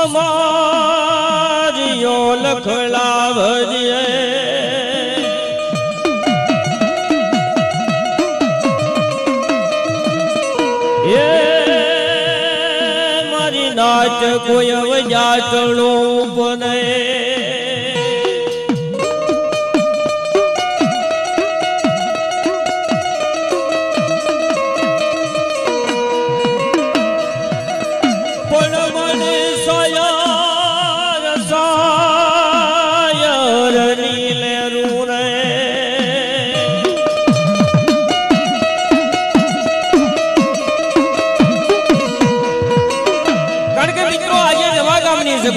समारियो लखलावजे ये मारी नाच कोई वजाटलो बने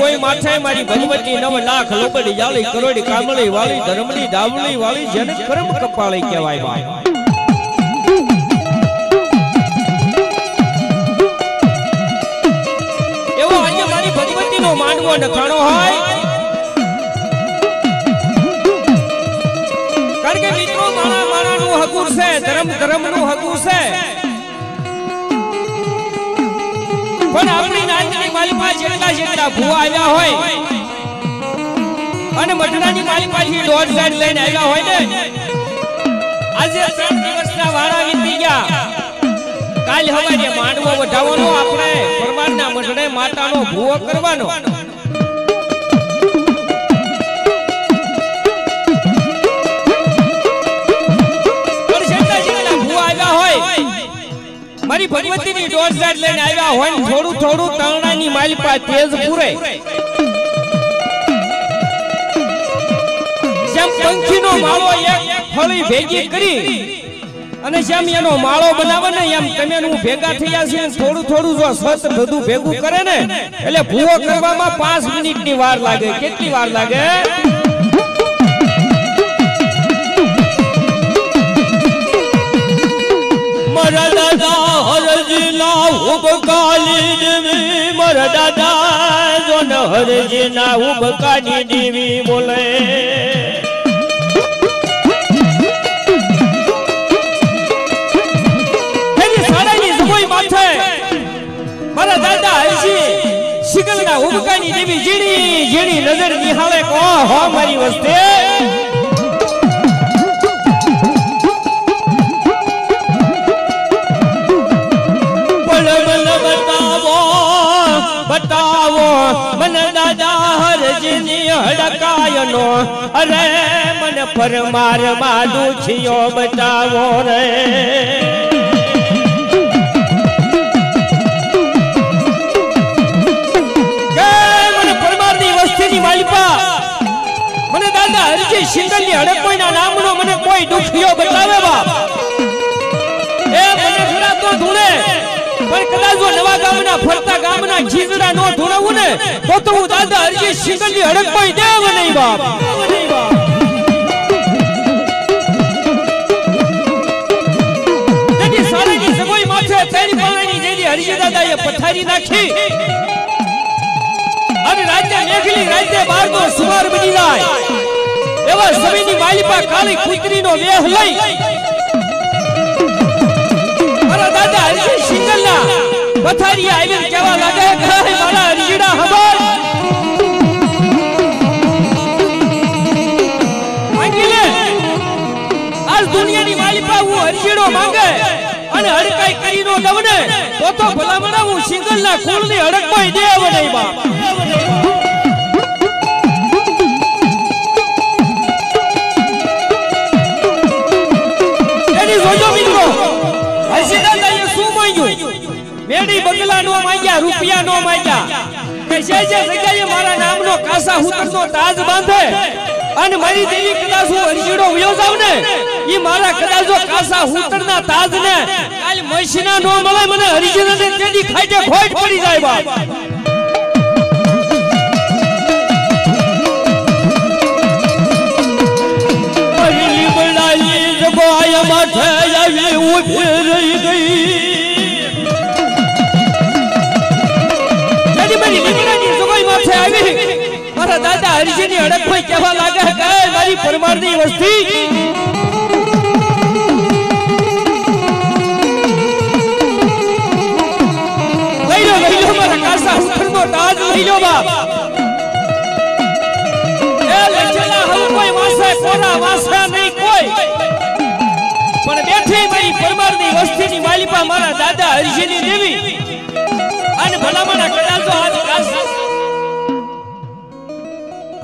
कोई माथे मारी भगवती 9 लाख लोबड़ी जाली करोड़ी कामली वाली धर्मनी दावली वाली जन कर्म कपाली कहेवाय भाई एवो આજે મારી ભગવતી નો માંડવો નખાણો હોય કારણ કે મિત્રો માણા માણાનું હકુર છે ધર્મ ધર્મનું હકુર છે પણ આપણી નાનની માલિકા જેટલા જેટલા ભૂવા આવ્યા હોય અને મઢડાની માલિકાથી દોઢ સાઈડ લઈને આવ્યા હોય ને આજે 3 દિવસના વાળા વીતી ગયા કાલ હવારે માંડવો વઢાવવાનો આપણે પરમારના મઢડે માતાનો ભૂવો કરવાનો પણ જેટલા જેટલા ભૂવા આવ્યા હોય મારી ભગવતી ની દોઢ સાઈડ લઈને આવ્યા હોય ને થોડું થોડું તરણાની માલિકા તેજ પૂરે જેમ પંખીનો માળો એક ફળી ભેગી કરી અને જેમ એનો માળો બનાવે ને એમ તમે ભેગા થયા છે થોડું થોડું જો સત બધું ભેગું કરે ને એટલે ભૂવો કરવામાં 5 મિનિટની વાર લાગે કેટલી વાર લાગે મારા દાદા હરજીના ઉબકાલી દેવી મારા દાદા જોન હરજીના ઉબકાની દેવી બોલે એની સાડાની સમય માથે મારા દાદા હરજી શિકલના ઉબકાની દેવી જીણી જીણી નજર નિહાળે કો હો મારી વસ્તે बताओ मन दादा हरजनी हड़कायनो अरे मन परमार मालू छियो बताओ रे के मन परमार नी वस्ती नी मालिपा मन दादा हरजी सिंगल नी हड़कोईना नामनो मने कोई दुखियो बतावे बाप ए मने खरा तो ढूंढे पर कदाच जो नवा गामना फरता गामना जीजड़ा नो ढूंढावू ने तो હું દાદા હરજી સિંગલની હડક કોઈ દેવ નહીં બાપ તેની સારેની સગોઈ માથે તેરી પાણી જેની હરજી દાદાએ પથારી નાખી અને રાજ્ય મેઘલી રાજ્ય બારનો સુમાર બની જાય એવા સમયની માલિપા કાળી કુતરીનો વેહ લઈ મારા દાદા હરજી સિંગલના પથારી આવીને કેવા લાગે કે મારા હરજીડા હબર માંગી લે આજ દુનિયાની માલિકા હું હરજીડો માંગે અને હડકાઈ કરીને દવને તો ભલામણા હું સિંગલના કુળની હડકમાં દેવ નહીં બાપ એની જોજો મિત્રો હરજી દાદાએ શું માંગ્યું મેડી બંગલા નો માંગ્યા રૂપિયા નો માંગ્યા કે જે જગ્યાએ મારા નામનો કાસા હુતરનો તાજ બાંધે અને મારી દેવી કદાચ હું હરજીડો વયો જાવ ને ઈ મારા કદાચ જો કાસા હુતરના તાજ ને કાલ મૈસીના નો મળે મને હરજીને તેડી ખાઈટે ખોટ પડી જાય બાપ પહેલી બળાઈ જગોય માથે આવી ઊભી રહી ગઈ મારા દાદા હરજીની હડકમાં કેવા લાગે કે મારી પરમારની વસ્તી લઈ લો મારા કાસા હુતરનો તાજ લઈ લઈ લો બાપ એ લચલા હમ કોઈ વાસે કોરા વાસે નહીં કોઈ પણ બેઠી મારી પરમારની વસ્તીની માલિપા મારા દાદા હરજીની દેવી અને ભલામણા કદાચો આજ કાસ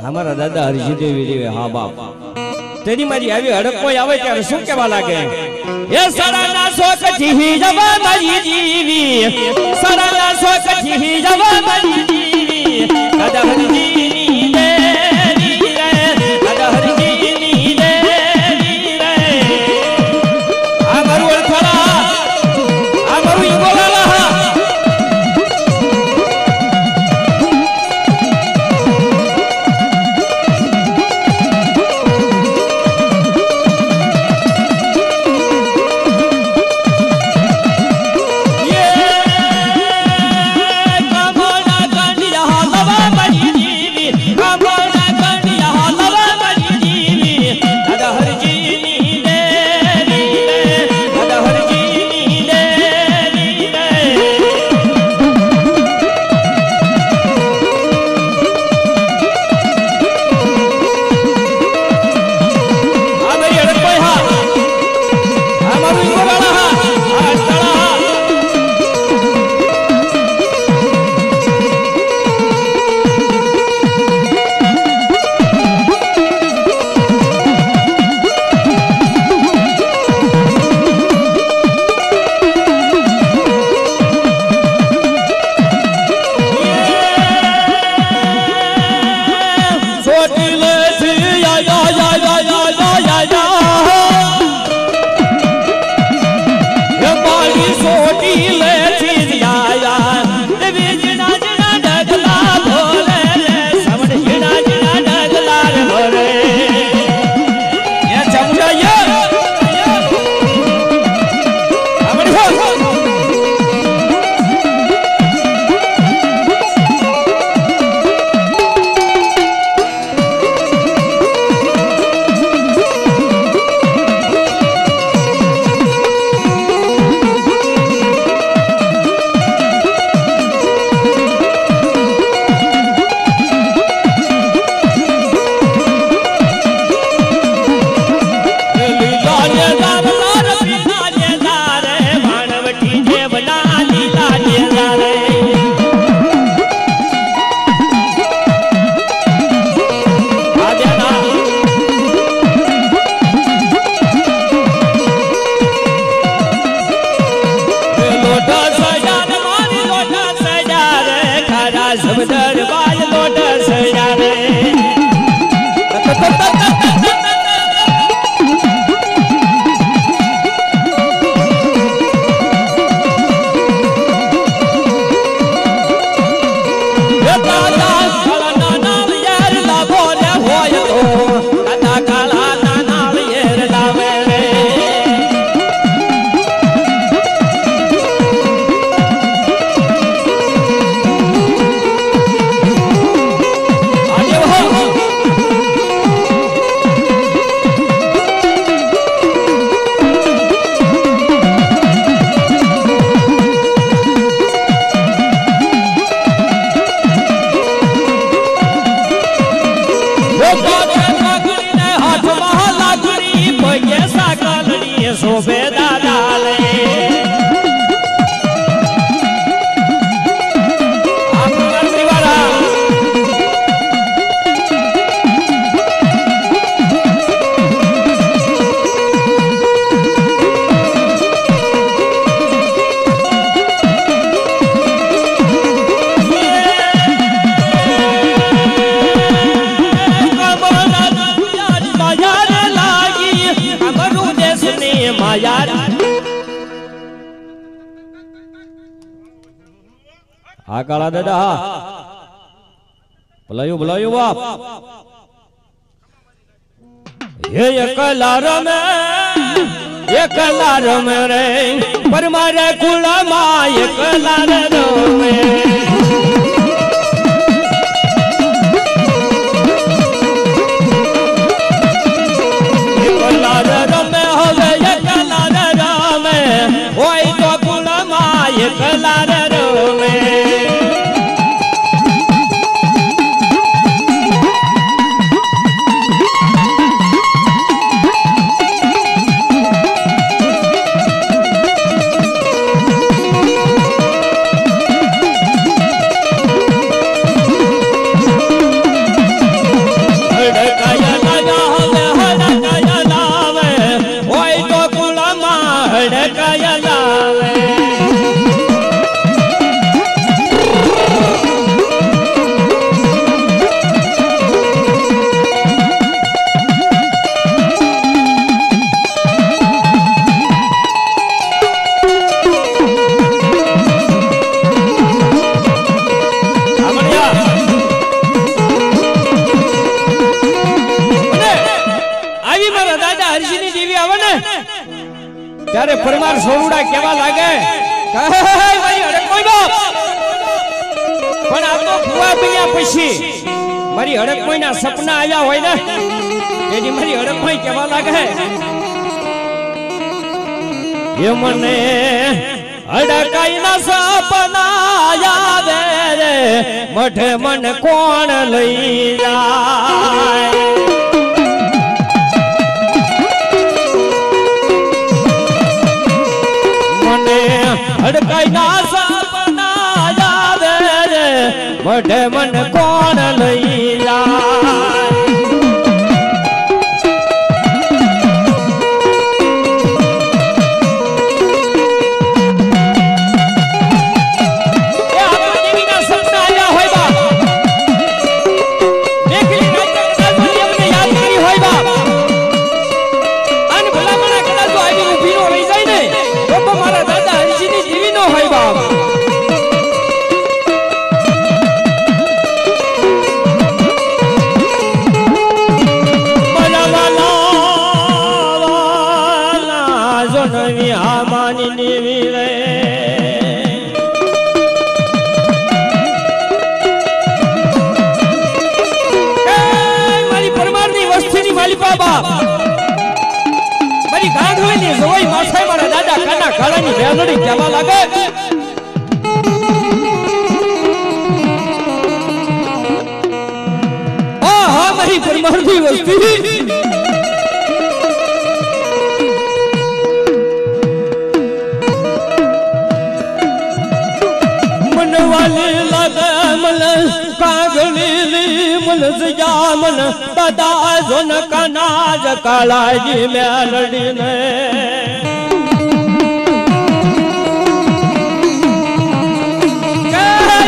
हमारा दादा हरजी देवी देवे हाँ बाप तेरी मारी આવી હડક કોઈ આવે ત્યારે શું કહેવા લાગે એ સરાના શોક જીવી જવા મારી જીવી સરાના શોક જીવી જવા મારી જીવી દાદા હરજીની દેવી રે દાદા હરજીની દેવી રે આ મારું અળથાળા આ મારું ઈગોલાલા આ કાળા દાદા ભલાયું ભલાયું બાપ હે એકલા રમે રે પર મારે કુળમાં એકલા રમે એકલા રમે દાદા હરજીની દેવી આવે ને ત્યારે પરમાર સોરુડા કેવા લાગે મારી હડકમોય બાપ પણ આ તો ફુવા બન્યા પછી મારી હડકમોયના સપના આવ્યા હોય ને એની મારી હડકમોય કેવા લાગે એ મને હડકાઈના સપના આવે રે મઠે મન કોણ લઈ જાય મને હડકાઈના સપના આવે રે મઠે મન કોણ લઈ જાય મારી ગાંઠોની જોઈ માથે મારા દાદા કાના કાળાની વેલડી કેવા લાગે હા મારી પરમારની વસ્તી મનવાલી લાગે મન કાગલી મન જામન દાદા જોન કનાજ કાળાજી મેલડી ને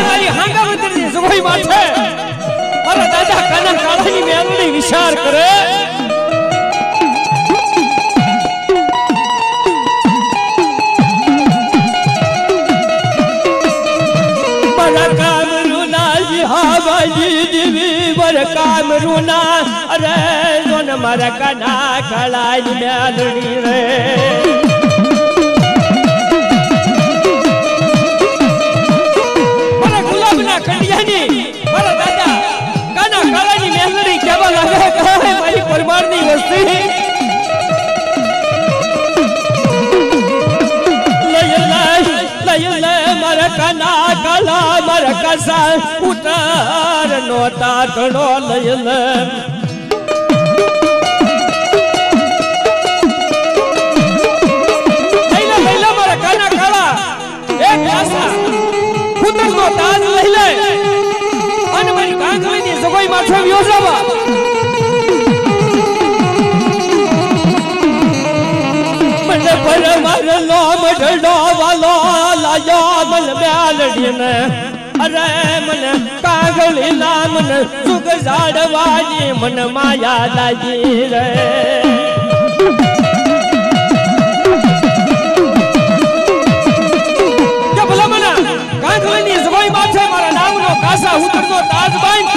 મારી હાંગાવતની જોઈ માથે મારા દાદા કાના કાળાની મેલડી વિચાર કરે काम रूना अरे जोन मारा काना काळाजी मेलडी रे मारा गुलाबना खंडियानी मारा दादा काना काळाजी मेलडी केवा लागे मारी परमाરની વસ્તી લય મારા કાના કાળા મારા કસા ઉતાર નો તાતડો લય લય મારા કાના કાળા એક આસા ઉતાર નો તાજ લઈ લે અને મારી કાંગળીની સગોઈ માથે યોજાવા મને પરમાર લો મઢડો વાલો લાયો મન મેલડી ને અરે મન કાગળી ના મન સુખ ઝાડવાની મન માયા લાગી રે કે ભલા મના કાગળીની જવાઈ માથે મારા નામનો કાસા ઉતરનો તાજ બાંધ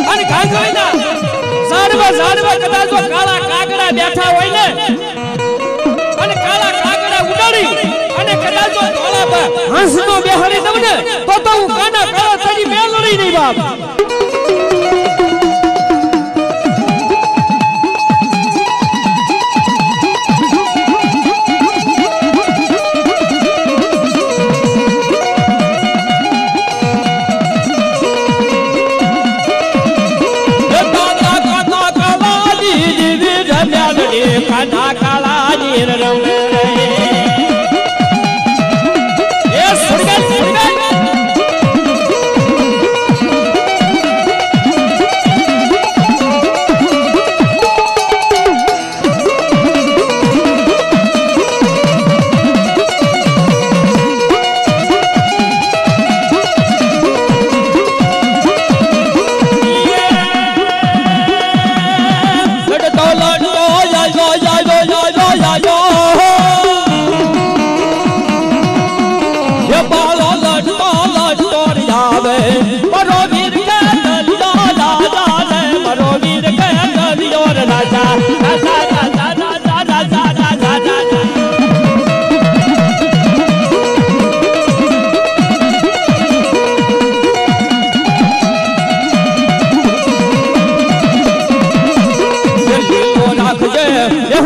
અને કાગળીના ઝાડવા કદાચ કાળા કાગડા બેઠા હોય ને અને કાળા કાગડા ઉડાડી અને કદાચ ધોળા હંસનો બેહાડી દઉં ને તો હું કાના કાળા તારી મેલડી નહીં બાપ કાના કાળાજી રંગ એ સુરગલ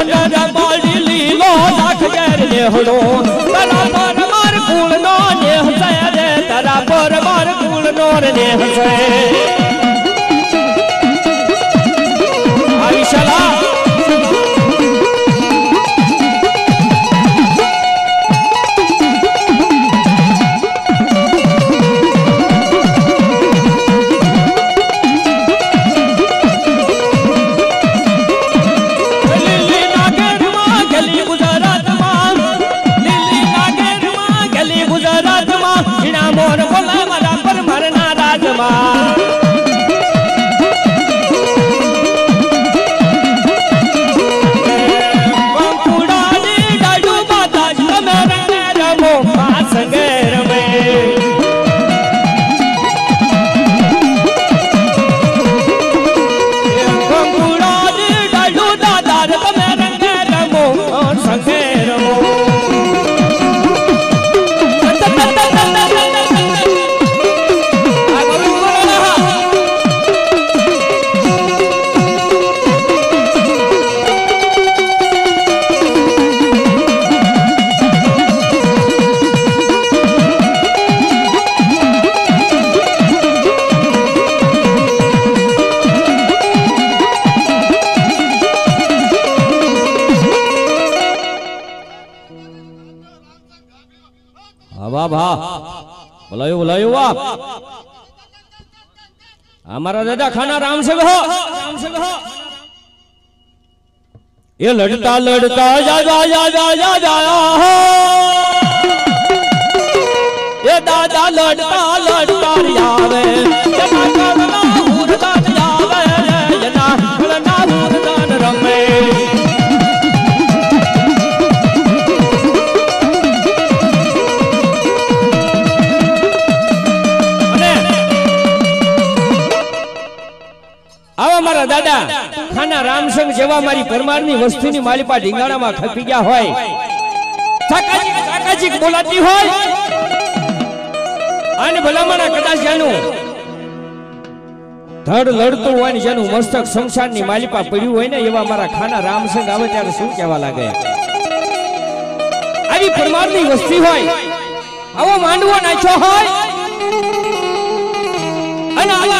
બેહના બાળી લીલો લાખ ગેર નેહડો તારા પર માર કુળ નો નેહ છે રે તારા પર માર કુળ નો નેહ છે આઈશાલા બોલાયો વાહ हमारा दादा खाना राम से हो ये लड़ता लड़ता जा जा जा जा जा जा ये दादा लड़ता लड़ता आवे जना करना उड़दान आवे जना करना उड़दान रमे मारा दादा खाना रामसंग जेवा मारी परमारनी वस्तुनी मालिपा ढींगाणामां खपी गया होय चाकाची बोलाती होय अने भलामणा कदाच जानु धड़ लड़तो होय ने जानु मस्तक संसारनी मालिपा पड्યું होय ने एवा मारा खाना रामसंग आवे त्यारे शुं कहेवा लागे आवी परमारनी वस्ती होय आवो मांडवो नाख्यो होय अने आवा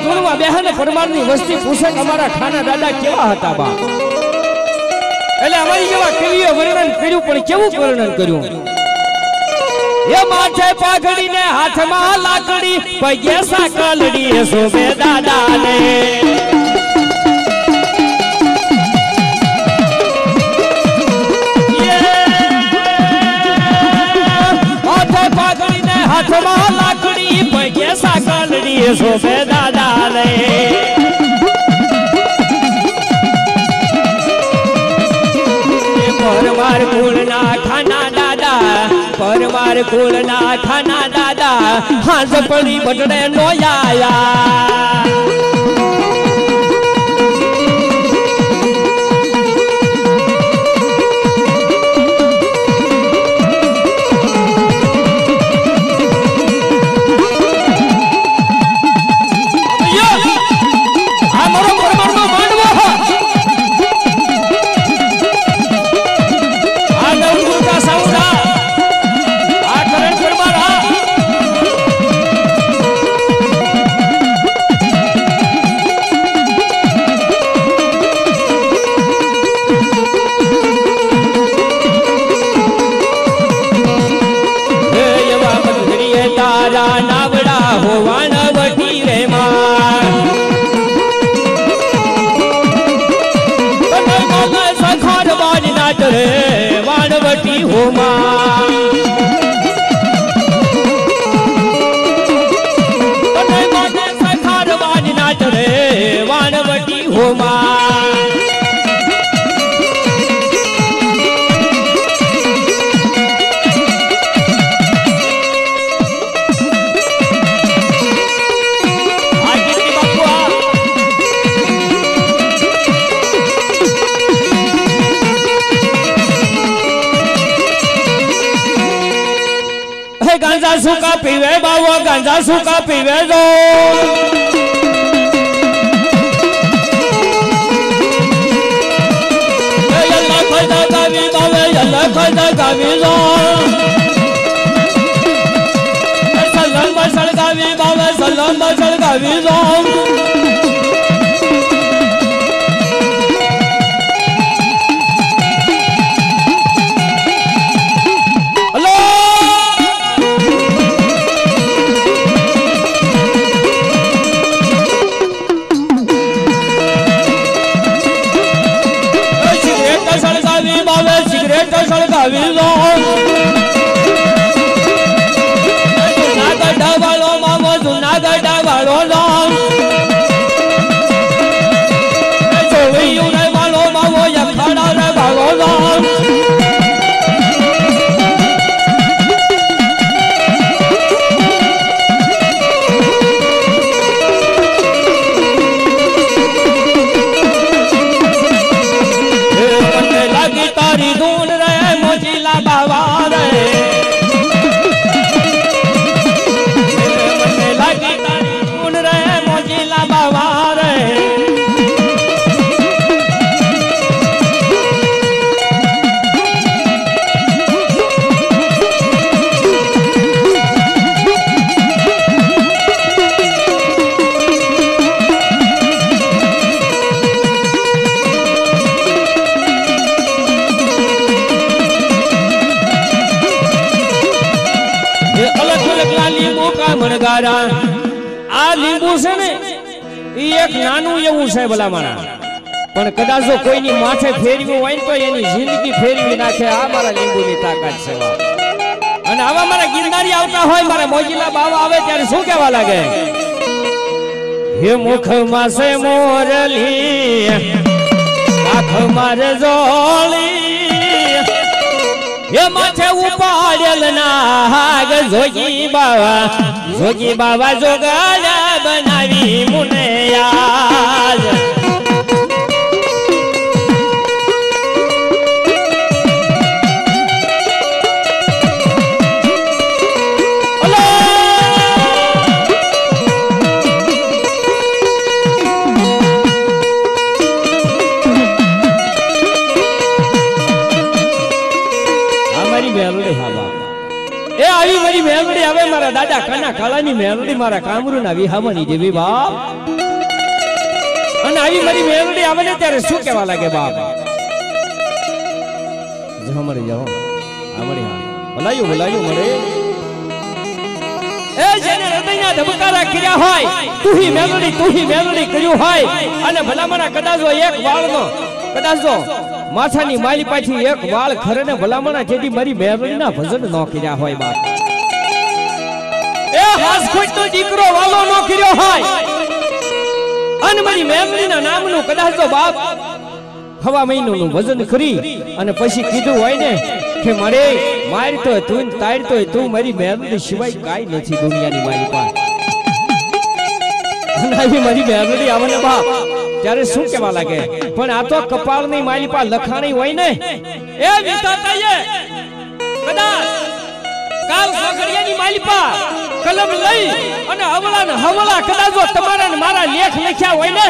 धूणवा बेहने परमारनी वस्ती पूछे हमारा खाना दादा केवा हता बा એટલે અમારી જેવા કવિએ વર્ણન કર્યું પણ કેવું વર્ણન કર્યું એ માથે પાઘડી ને હાથમાં લાકડી પગે સાકલડી શોભે દાદાને માથે પાઘડી ને હાથમાં લાકડી પગે સાકલડી શોભે દાદાને परमार कुलना खाना दादा परमार कुलना खाना दादा हाथ पड़ी बटड़े नो आया वाणवटी होमा सखार वाणी नाच रे वाणवटी होमा गांजा सूका पीवे बाबू गांजा सूका पीवे दो સળગાવી લો સલમ સળગાવી બાવા સલમ સળગાવી લો સળગાવી લો જુનાગઢ વાળો મામો જુનાગઢ વાળો લો જોયું રે વાળો મામો યખાડા રે વાળો લો લાગી તારી ધૂન બાવા રે મને લાગી તારી ધૂન રે મોજીલા બાવા રે મણગારા આ લીંબુ છે ને એ એક નાનું એવું છે ભલામણા પણ કદાચ જો કોઈની માથે ફેરવ્યું હોય ને તો એની જિંદગી ફેરવી નાખે આ મારા લીંબુની તાકાત છે અને આવા મારા ગિરનારી આવતા હોય મારા મોજીલા બાવા આવે ત્યારે શું કહેવા લાગે હે મુખમાં છે મોરલી આંખમાં રે જોળી એ માથે ઉપાડેલ નાગ જોગી બાવા જોગાડા બનાવી મુને યાદ મેલડી આવે મારા દાદા કાના કાલાની મેલડી મારા કામરૂના વિહામણી જેવી બાપ અને આવી મારી મેલડી આવે ને ત્યારે શું કહેવા લાગે બાપ જો મરી જાઓ આમડી ભલાયું મળે એ જેને હૃદયના ધબકારા કર્યા હોય તુહી મેલડી કર્યું હોય અને ભલામણા કદાચ એક વાળનો કદાચ માથાની માલી પાછી એક વાળ ખરેને ભલામણા જેથી મારી મેલડીના ભજન ન કર્યા હોય બાપ એ હાસખોટ નો દીકરો વાલો નો કર્યો હોય અને મારી મેમરીના નામનું કદાચ તો બાપ હવા મહિનાનું ભજન કરી અને પછી કીધું હોય ને કે મારે મારતો તું તારતો તું મારી મેમરી સિવાય કાઈ નથી દુનિયાની મારી પાસે અને આવી મારી મેમરી આવે ને બાપ ત્યારે શું કહેવા લાગે પણ આ તો કપાળની મારી પાસે લખાણી હોય ને એ વિધાતાએ કદાચ કાલ સોગડિયાની મારી પાસે કલમ લઈ અને હવળા કદાચ તમારા ને મારા લેખ લખ્યા હોય ને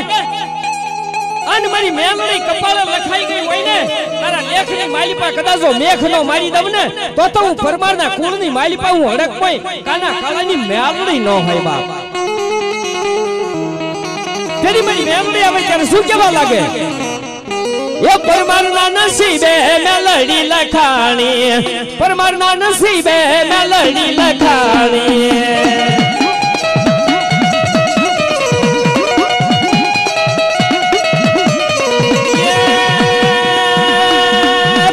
અને મારી મેમરી કપાળે લખાઈ ગઈ હોય ને તારા લેખની માલિપા કદાચ મેઘ નો મારી દઉં ને તો હું પરમારના કુળની માલિપા હું હડક હોય કાના કાળાની મેમરી ન હોય બાપ તેની મારી મેમરી આવે ત્યારે શું કહેવા લાગે એ પરમારના નસીબે મેલડી લખાણી પરમારના નસીબે મેલડી લખાણી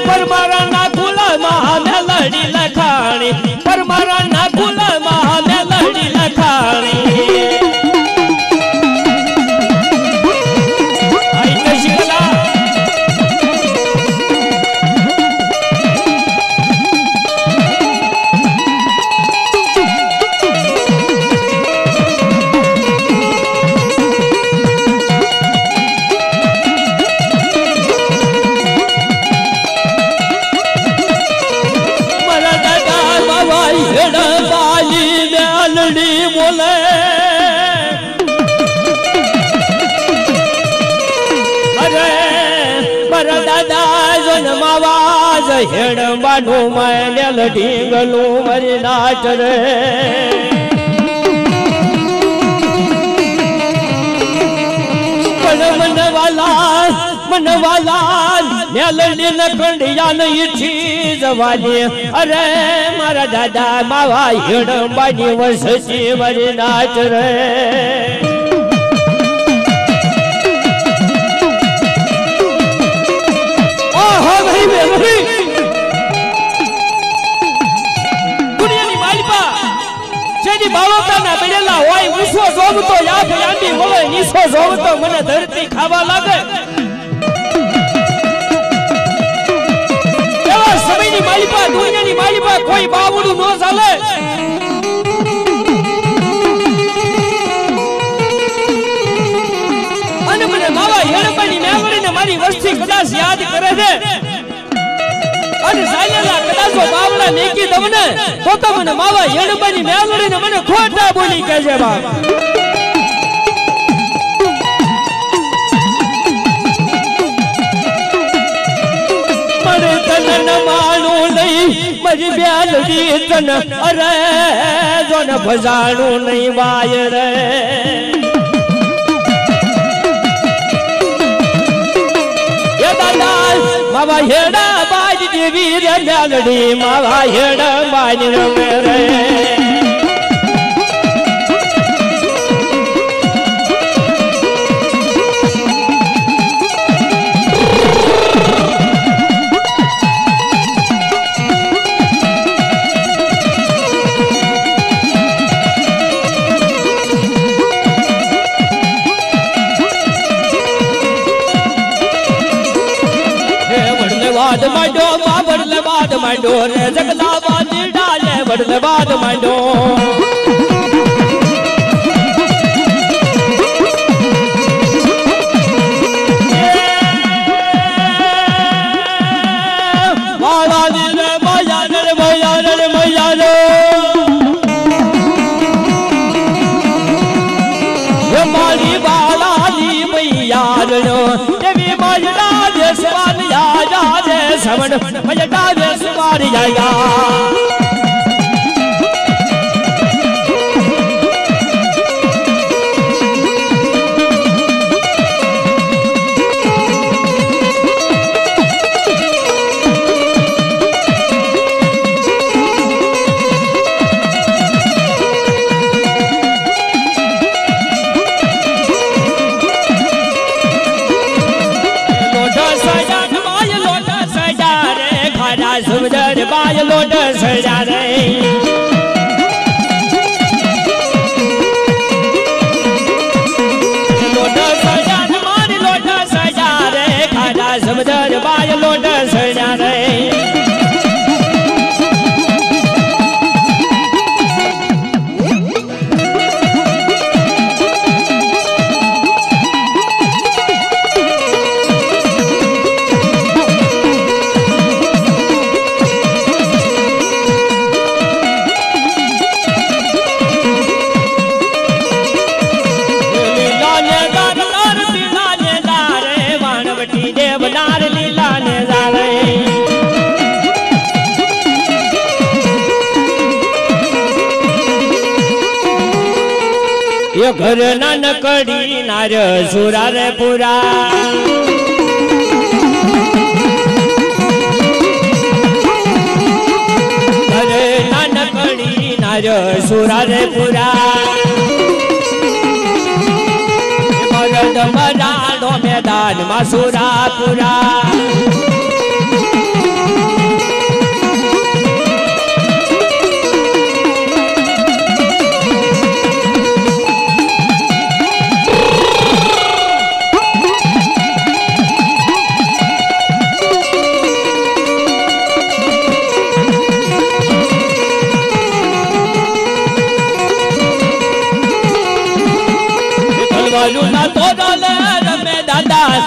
પરમારના કુલમાં મેલડી લખાણી પરમારના કુલમાં મેલડી લખાણી દાદા જન્માવા આજ હેડબાનું માનેલ ઢીંગલું મરી નાચ રે મનવાલા મેલડી ન કંડિયા ન ઈઠી જવાની અરે મારા દાદા માવા હેડબાની વસતી મરી નાચ રે દુનિયાની માલિપા જેની બાળોતાના બનેલા હોય ઊંચો જોવતો યાદ યાંડી વળે નીચો જોવતો મને ધરતી ખાવા લાગે એવા સમયની માલિપા દુનિયાની માલિપા કોઈ બાવડું ન ચાલે અને મને માવા હેડબાની મેવડીને મારી વસ્તી કદાચ યાદ કરે છે અને સાયલા કદાચો બાવડા નેકી દમને તો મને માવા હેડબાની મેલડીને મને ખોટા બોલી કહે છે બાપ મને તન માનું નહીં મારી બેલડી તન અરે જોને ભજાણું નહીં વાય રે માવા હેડા બાજ દેવી રે મેલડી માવા હેડા બાજ રમે રે બડલવાદ માંડો રે જગલા બાજી ડાલે બડલવાદ માંડો વાળા રે મૈયા રે મૈયા રે મૈયા રે એ મારી વાલાની મૈયા રે એવી મૈયા દેશવાન યા સમણ મજડા વેસ મારી જાયા સુંદર બાય લોટ સજા રે લોટ સજા મારી લોટ સજા રે ખાડા સુંદર બાય લોટ સજા રે ઘર નાનકડી નાર સુરા રે પુરા ઘર નાનકડી નાર સુરા રે પુરા મરદ મરાનો મેદાન માં સુરા પુરા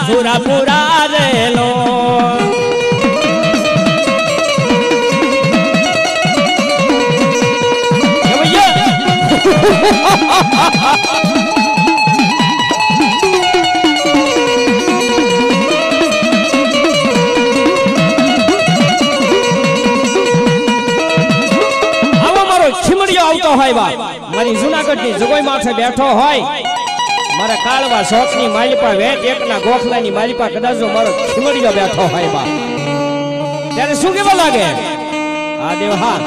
સુરા પુરા રેલો આવ્યા મારી જૂનાગઢની જગોઈ માથે બેઠો હોય મારા કાળવા શોખની માલિપા વેટ એકના ગોખલાની માલિપા કદાચ જો મારો ખીમડિયો બેઠો હોય બા ત્યારે શું કેવા લાગે આ દેવ હા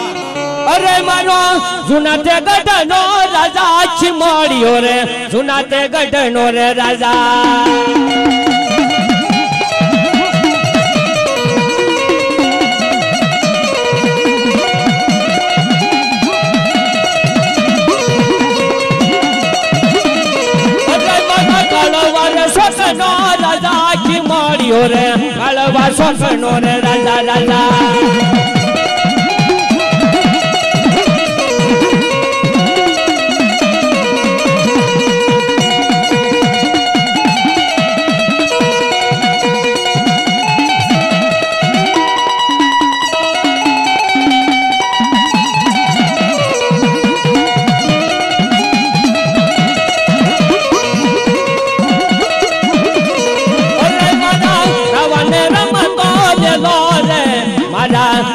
અરે મારો જૂનાતે ગઢનો રાજા ખીમડિયો રે જૂનાતે ગઢનો રે રાજા સોસનો રાજા ખીમડિયો રે કાળવા સોસનો રે રાજા રાજા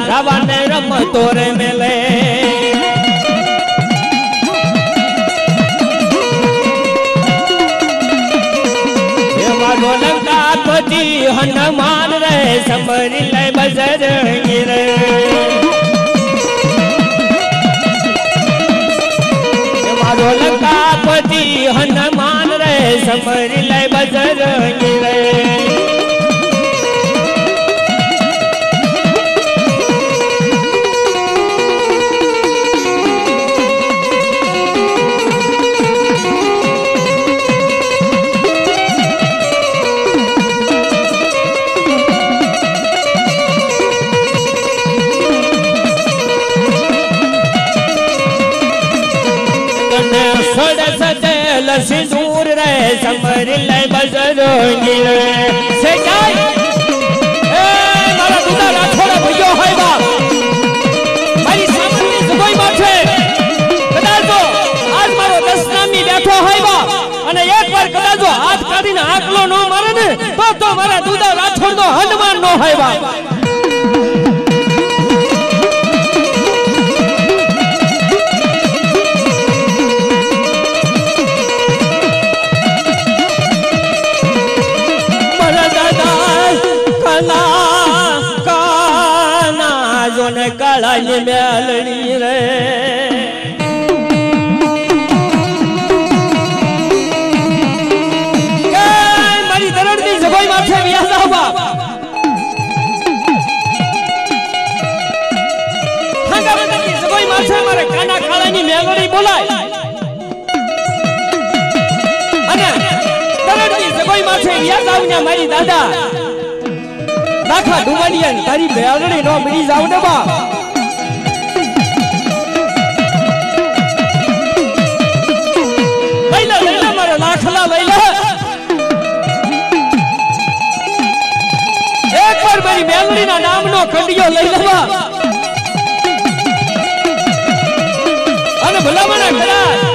રાવણ રમતો રે મેલે મારો લંકાપતિ હનુમાન રે સમરી લે બજરંગી રે મારો લંકાપતિ હનુમાન રે સમરી લે બજરંગી રે સિંદૂર રે સમરી લે બજરંગી રે સે જાય એ મારા દુદા રાઠોડા ભઈઓ હોય બા મારી સામની જગોઈ માથે કદાચ તો આજ મારો દસનામી બેઠો હોય બા અને એકવાર કદાચ હાથ કાઢીને આકલો નો મારે ને તો મારા દુદા રાઠોડનો હનુમાન નો હોય બા કાળાની મેલડી રે મારી દરડની જગોઈ માથે વ્યાસ આવવા ખાંગાવદની જગોઈ માથે મારે કાના કાળાની મેલડી બોલાય અને દરડની જગોઈ માથે વ્યાસ આવીને મારી દાદા લાખા ડુમાડિયા તારી બેલડી નો મળી જાવ ને બા લઈલા મારા લાખલા લઈલા એકવાર મારી બેલડી ના નામનો ખંડિયો લઈ લેવા અને ભલામણા કરા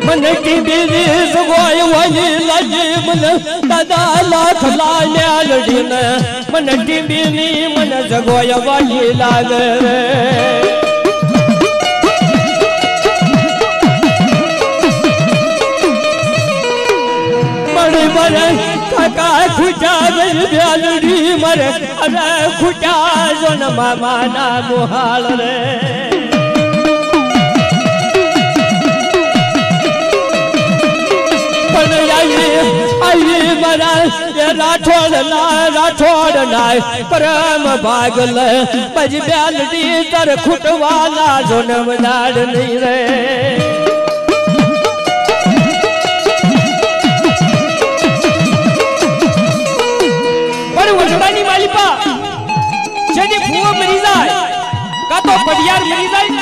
મને કી બીજી સગોય વાલી લાજી મને દાદા લાખલા મેલડી ને મને ટીંબીની મને જગોય વાલી લાગે મળી મરે કાકા ખૂટા બેલડી મરે અરે ખૂટા જો ન મામા ના મોહાળ રે રાઠોડ નાય પરમ ભાગલ બજ બેલડી તર ખૂટવાના જોનમ દાડ નહીં રે પણ વસડાની માલિપા જેની ફૂવો મરી જાય કા તો પડિયાર મરી જાય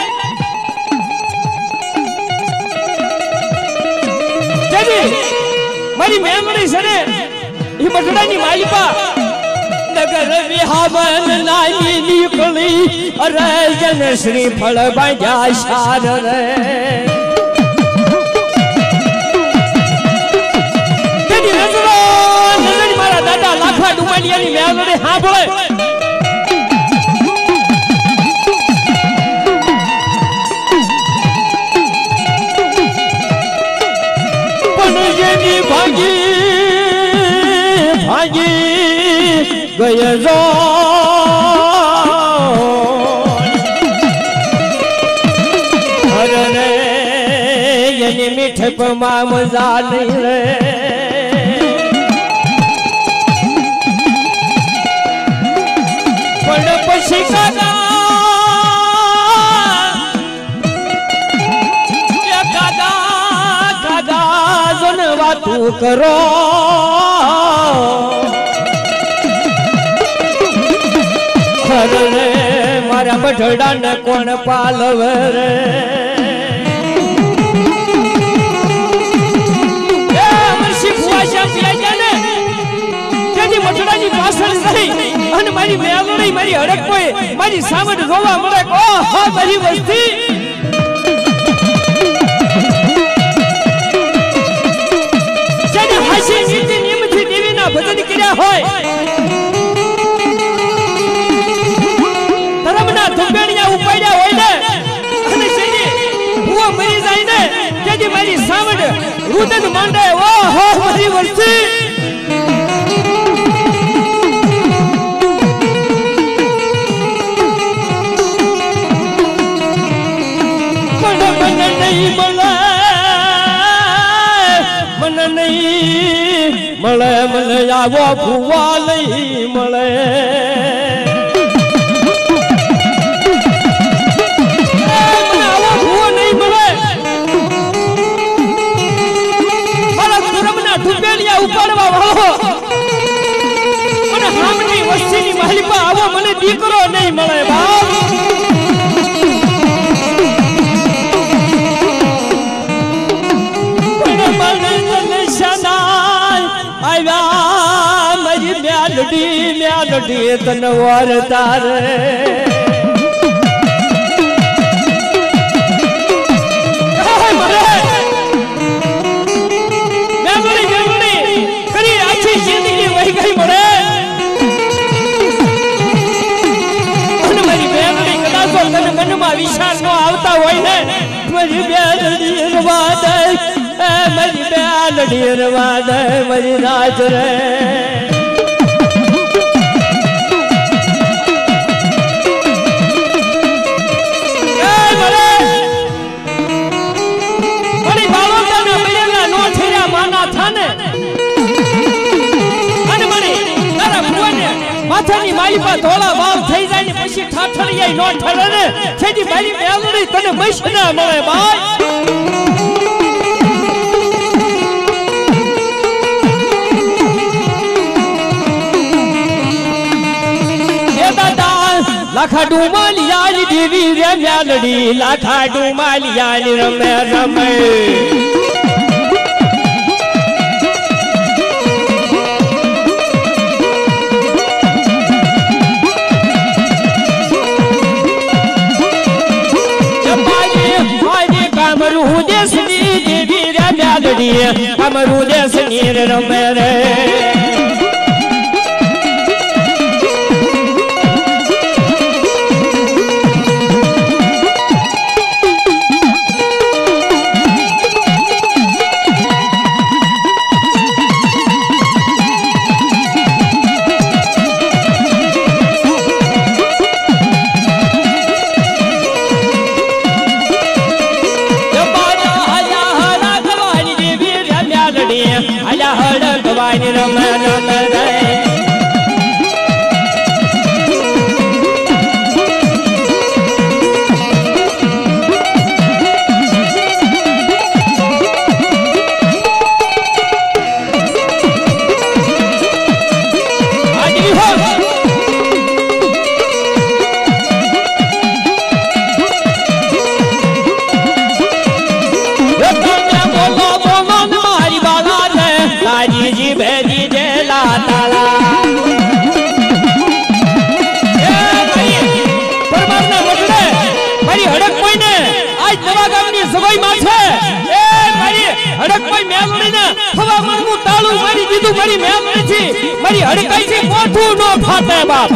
જેની મારી મેમરી છે ને ઈ મટડાની માલિપા નગર વિહાવન નાની નીકળી અરે જન શ્રી ફળ બાજા શાર રે તેની નજર મારા દાદા લાખા ડુમાડિયાની મેલડી સાંભળે ભાગી ભાગી ગય જો અરે એની મીઠપમાં મજા નહીં રે પણ પછી વાતું કરો રે મારા બઠડા ને કોણ પાલવે રે બઠડાની પાછળ રહી અને મારી મેલડી મારી હડક કોઈ મારી સામે રોવા મળે ઓહો મારી વસ્તી ભજન કર્યા હોય ધર્મના ધુંબેડિયા ઉપાડ્યા હોય ને અને સેની ભૂવો મરી જાય ને તેથી મારી સાવડ રુદન માંડે ઓહો મારી વસ્તી મને નહીં મળે મને નહીં મળે મને આવો ભૂવા નહીં મળે મને આવો ભૂવો નહીં મળે મારા ધર્મના ધુંબેલિયા ઉપાડવા વાળો મને હામની વસ્તીની માલિકા આવો મને દીકરો નહીં મળે બાપ મ્યાલડી તન વાર તારે કરી આખી જિંદગી વહી ગઈ મળે અને મારી બેનડી કદાચ તને મનમાં વિચાર ન આવતા હોય ને મારી બેનડી રવા દે મારી બેનડી રવા દે મારી રાજ રે માથાની માલિપા ધોળા બાલ થઈ જાય ને પછી ઠાઠરિયા નો ઠરે ને છેજી મારી મેલડી તને મસ ના મળે ભાઈ એ દાદા લાખાડુ માલિયા દેવી રે મેલડી લાખાડુ માલિયા રમે રમે અમરું દેશની દેવી રે મેલડી અમરું દેશની રમે રે મારી મેલડી થી મારી હડકાઈ થી કોઠું નો ફાટે બાપ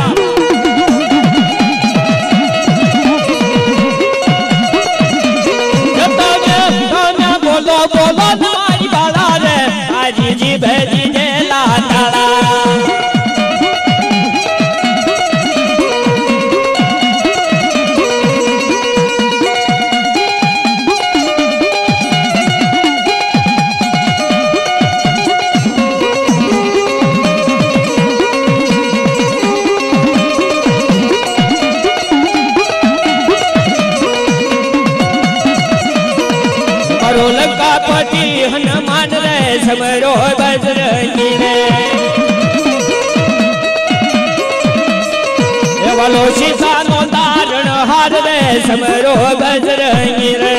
તમે બોલો બોલો મારી બાળા રે આજી भेजी जेला ताला हनुमान रे समरो बजरंगी रे वालो सीता नो तारण हार रे समरो बजरंगी रे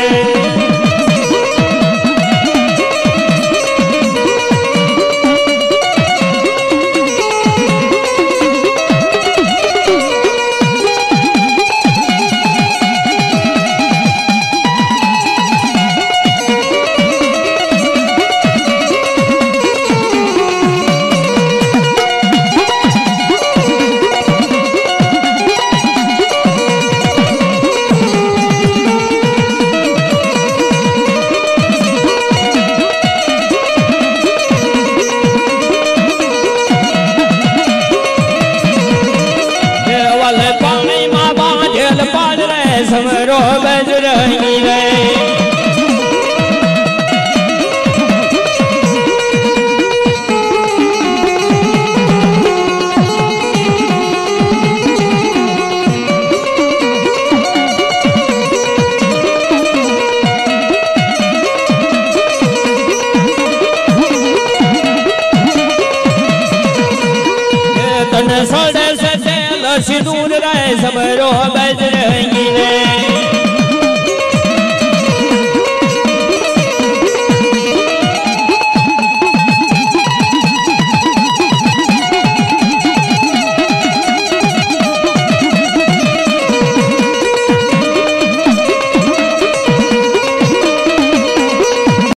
समरो बजरंगी रे तन सोड़े से सिंदूर रे